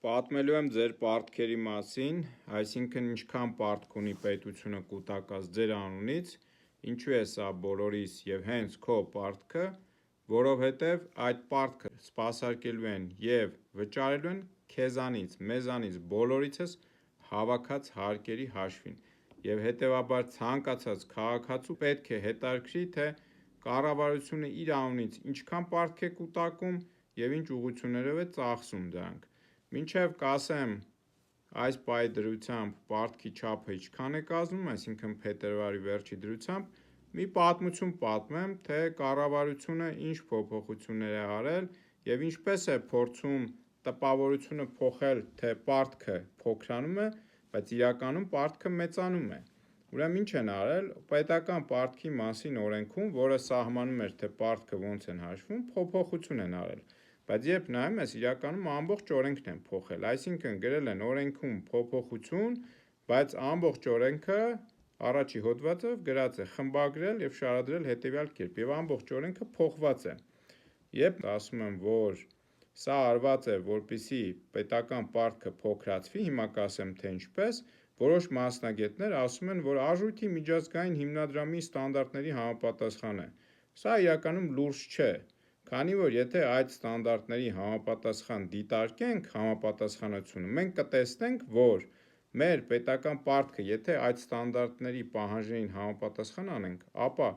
Պատմելու եմ ձեր պարտքերի մասին, այսինքն ինչքան պարտք ունի պետությունը կուտակած ձեր անունից, ինչու է սա բոլորիս եւ հենց քո պարտքը, որովհետեւ այդ պարտքը սպասարկելու են եւ վճարելու են քեզանից, մեզանից, բոլորիցս հավաքած հարկերի հաշվին։ Եվ հետեւաբար ցանկացած քաղաքացու պետք է հետաքրքրի, թե կառավարությունը իր անունից ինչքան պարտք է կուտակում եւ ինչ ուղղություններով է ծախսում դրանք։ Մինչև կասեմ այս պահի դրությամբ պարտքի չափը ինչքան է կազմում, այսինքն փետրվարի վերջի դրությամբ, մի պատմություն պատմեմ, թե կառավարությունը ինչ փոփոխություններ է արել եւ ինչպես է փորձում տպավորությունը փոխել, թե պարտքը փոքրանում է, բայց իրականում պարտքը մեծանում է։ Ուրեմն ինչ են արել, պետական պարտքի մասին օրենքում, որը սահմանում էր, թե պարտքը ոնց են հաշվում, փոփոխություն են արել։ Բայց երբ նայում ես, իրականում ամբողջ օրենքն են փոխել, այսինքն գրել են օրենքում փոփոխություն, բայց ամբողջ օրենքը առաջի հոդվածով գրած է խմբագրել եւ շարադրել հետեւյալ կերպ եւ ամբողջ օրենքը փոխված է։ Երբ ասում եմ, որ սա արված է, որպեսզի պետական պարտքը փոքրացվի, հիմա կասեմ, թե ինչպես, որոշ մասնագետներ ասում են, որ արժույթի միջազգային հիմնադրամի ստանդարտների համապատասխան է։ Սա իրականում լուրջ չէ, քանի որ եթե այդ ստանդարտների համապատասխան դիտարկենք համապատասխանությունը, մենք կտեսնենք, որ մեր պետական պարտքը, եթե այդ ստանդարտների պահանջներին համապատասխան անենք, ապա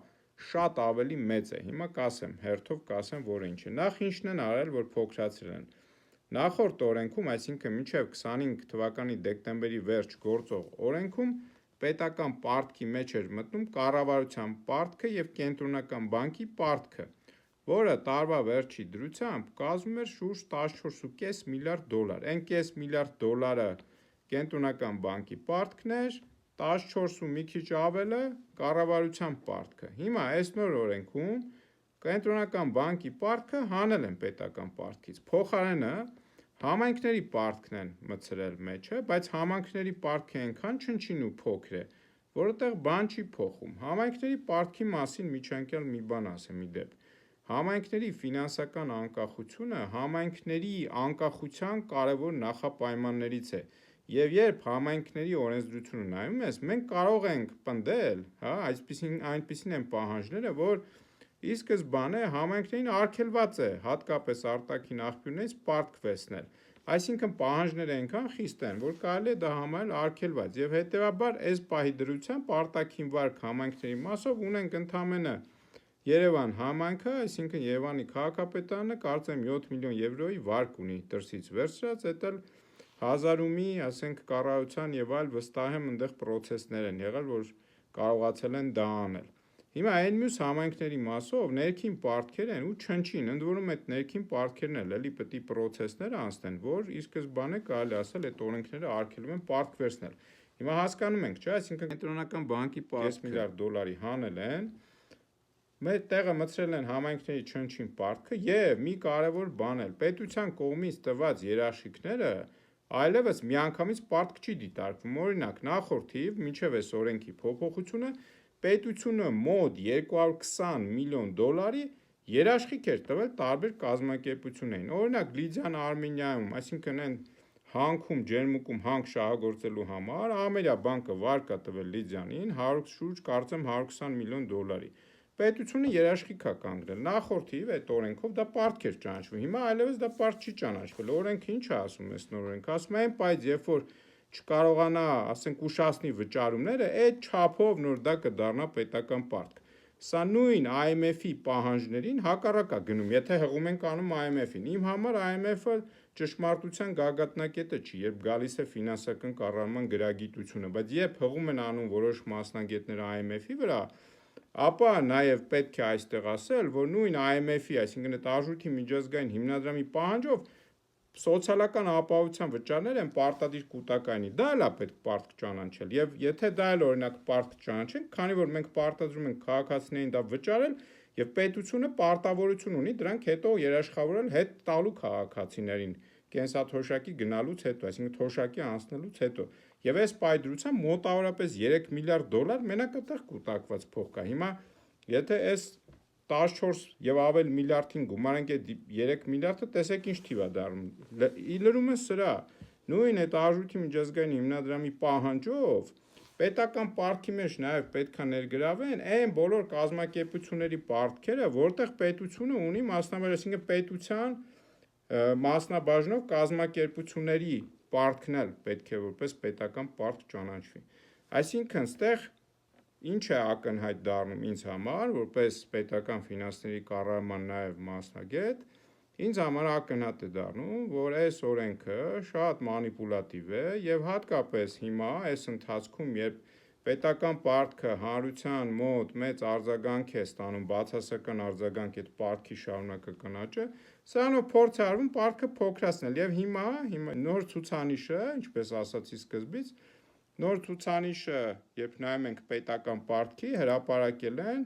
շատ ավելի մեծ է։ Հիմա կասեմ, հերթով կասեմ, որ ինչ է։ Նախ ինչն են արել, որ փոքրացրել են։ Նախորդ օրենքում, այսինքն մինչև 25 թվականի դեկտեմբերի վերջ գործող օրենքում պետական պարտքի մեջ էր մտնում կառավարության պարտքը եւ կենտրոնական բանկի պարտքը, որը տարվա վերջի դրությամբ կազմում էր շուրջ 14.5 միլիարդ դոլար։ Այն կես միլիարդ դոլարը կենտրոնական բանկի պարտքն էր, 14 ու մի քիչ ավելը կառավարության պարտքը։ Հիմա այս նոր օրենքում կենտրոնական բանկի պարտքը հանել են պետական պարտքից։ Փոխարենը համայնքների պարտքն են մտցրել մեջը, բայց համայնքների պարտքը այնքան չնչին ու փոքր է, որովհետև բան չի փոխում։ Համայնքների պարտքի մասին միջանկյալ մի բան ասեմ ի դեպ։ Համայնքների ֆինանսական անկախությունը համայնքների անկախության կարևոր նախապայմաններից է։ Եվ երբ համայնքների օրենսդրությունը նայում ես, մենք կարող ենք պնդել, այնպիսին են պահանջները, որ ի սկզբանե համայնքներին արգելված է, հատկապես արտաքին աղբյուրներից պարտք վերցնել։ Այսինքն պահանջները այնքան խիստ են, որ կարելի է դա համարել արգելված եւ հետեւաբար այս պահի դրությամբ արտաքին վարկ համայնքների մասով ունենք ընդամենը Երևան համայնքը, այսինքն Երևանի քաղաքապետարանը կարծեմ 7 միլիոն եվրոյի վարկ ունի դրսից վերցրած, դա էլ հազարումի, ասենք կառավարության եւ այլ վստահեմ այնտեղ պրոցեսներ են եղել, որ կարողացել են դա անել։ Հիմա այն մյուս համայնքների մասով ներքին պարտքեր են ու չնչին, ընդ որում այդ ներքին պարտքերն էլ էլի պետք է պրոցեսներ անցնեն, որ ի սկզբանե կարելի ասել այդ օրենքները արգելում են պարտք վերցնել։ Հիմա հասկանում ենք, չէ՞, այսինքն կենտրոնական բանկի պարտքը 5 միլիարդ դոլարի հանել են, մեր տեղը մտցրել են համայնքների չնչին պարտքը եւ մի կարևոր բան էլ պետության կողմից տված երաշխիքները այլևս միանգամից պարտք չի դիտարկվում։ Օրինակ, նախորդիվ մինչև այս օրենքի փոփոխությունը պետությունը մոտ 220 միլիոն դոլարի երաշխիք էր տվել տարբեր կազմակերպություններին։ Օրինակ Լիդիան Արմենիայում, այսինքն այն հանքում, ջերմուկում հանք շահագործելու համար Ամերիա բանկը վարկ է տվել Լիդիանին շուրջ կարծեմ 120 միլիոն դոլարի։ Պետությունը երաշխիք է կանգնել։ Նախորդիվ այդ օրենքով դա պարտք էր ճանաչվում։ Հիմա այլևս դա պարտք չի ճանաչվել։ Օրենքը ինչ է ասում այս նոր օրենքը։ Ասում է, բայց երբ որ չկարողանա, ասենք, ուշացնի վճարումները, այդ չափով նոր դա կդառնա պետական պարտք։ Սա նույն IMF-ի պահանջներին հակառակ է գնում, եթե հղում ենք անում IMF-ին։ Իմ համար IMF-ը ճշմարտության գագաթնակետը չի, երբ գալիս է ֆինանսական կառավարման գրագիտությունը, բայց երբ հղում են անում որոշ մասնագետներ IMF-ի վրա, ապա նաև պետք է այստեղ ասել, որ նույն IMF-ի, այսինքն այդ արժույթի միջազգային հիմնադրամի պահանջով սոցիալական ապահովության վճարներ են պարտադիր կուտակայինի։ Դա էլ է պետք պարտք ճանաչել։ Եվ եթե դա էլ օրինակ պարտք ճանաչենք, քանի որ մենք պարտադրում ենք քաղաքացիներին դա վճարել, եւ պետությունը պարտավորություն ունի դրանք հետո երաշխավորել հետ տալու քաղաքացիներին կենսաթոշակի գնալուց հետո, այսինքն թոշակի անցնելուց հետո։ Եվ այս պայդրությամբ մոտավորապես 3 միլիարդ դոլար մենակ այդտեղ կուտակված փող կա։ Հիմա եթե այս 14 եւ ավել միլիարդին գումարենք այդ 3 միլիարդը, տեսեք ինչ թիվ է դառնում։ Լրումը սրա, նույն այդ արժույթի միջազգային հիմնադրամի պահանջով պետական պարտքի մեջ նաև պետք է ներգրավեն այն բոլոր կազմակերպությունների պարտքերը, որտեղ պետությունը ունի մասնաբաժ, այսինքն պետության մասնաբաժնով կազմակերպությունների պարտքն էլ պետք է որպես պետական պարտք ճանաչվի։ Այսինքն, ստեղ ինչ է ակնհայտ դառնում ինձ համար, որպես պետական ֆինանսների կառավարման նաև մասնագետ, ինձ համար ակնհայտ է դառնում, որ այս օրենքը շատ մանիպուլատիվ է եւ հատկապես հիմա այս ընթացքում, երբ պետական պարտքը հանրության մոտ մեծ արձագանք է ստանում, բացասական արձագանք այդ պարտքի շարունակական աճը, սրանով փորձ է արվում պարտքը փոքրացնել եւ հիմա նոր ցուցանիշը, ինչպես ասացի սկզբից, նոր ցուցանիշը, երբ նայում ենք պետական պարտքի, հրապարակել են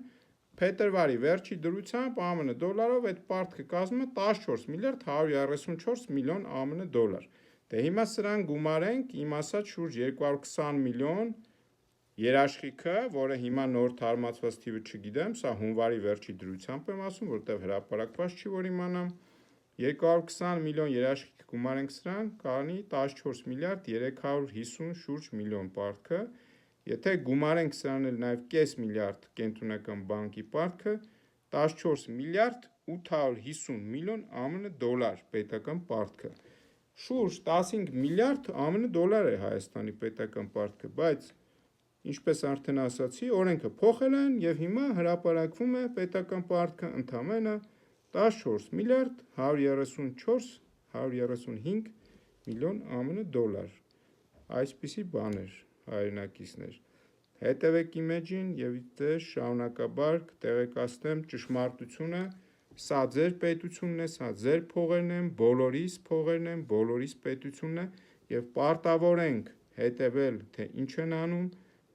փետրվարի վերջի դրությամբ ԱՄՆ դոլարով այդ պարտքը կազմում է 14 միլիարդ 134 միլիոն ԱՄՆ դոլար։ Դե հիմա սրան գումարենք, իմ ասած շուրջ 220 միլիոն երաշխիքը, որը հիմա նոր թարմացված թիվը չգիտեմ, սա հունվարի վերջի դրությամբ եմ ասում, որտեղ հրապարակված չի, որ իմանամ, 220 միլիոն երաշխիք գումարենք սրան, կանի 14 միլիարդ 350 շուրջ միլիոն պարտքը, եթե գումարենք սրան էլ նաև կես միլիարդ կենտրոնական բանկի պարտքը, 14 միլիարդ 850 միլիոն ԱՄՆ դոլար պետական պարտքը, շուրջ 15 միլիարդ ԱՄՆ դոլար է Հայաստանի պետական պարտքը, բայց ինչպես արդեն ասացի, օրենքը փոխել են եւ հիմա հրապարակվում է պետական պարտքը ընդամենը 14 միլիարդ 135 միլիոն ԱՄՆ դոլար, այսպիսի բաներ, հայրենակիցներ, հետևեք իմ էջին եւ դες շարունակաբար կտեղեկացնեմ ճշմարտությունը, սա ձեր պետությունն է, սա ձեր փողերն են, բոլորիս փողերն են, բոլորիս պետությունն է եւ պարտավոր ենք հետևել, թե ինչ են անում,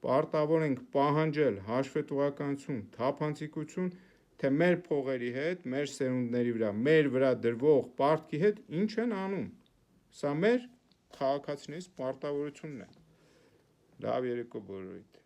պարտավոր ենք պահանջել հաշվետվականություն, թափանցիկություն, թե մեր փողերի հետ, մեր սերունդների վրա, մեր վրա դրվող պարտքի հետ ինչ են անում, սա մեր քաղաքացիներից պարտավորությունն է, լավ երեկո բոլորիդ։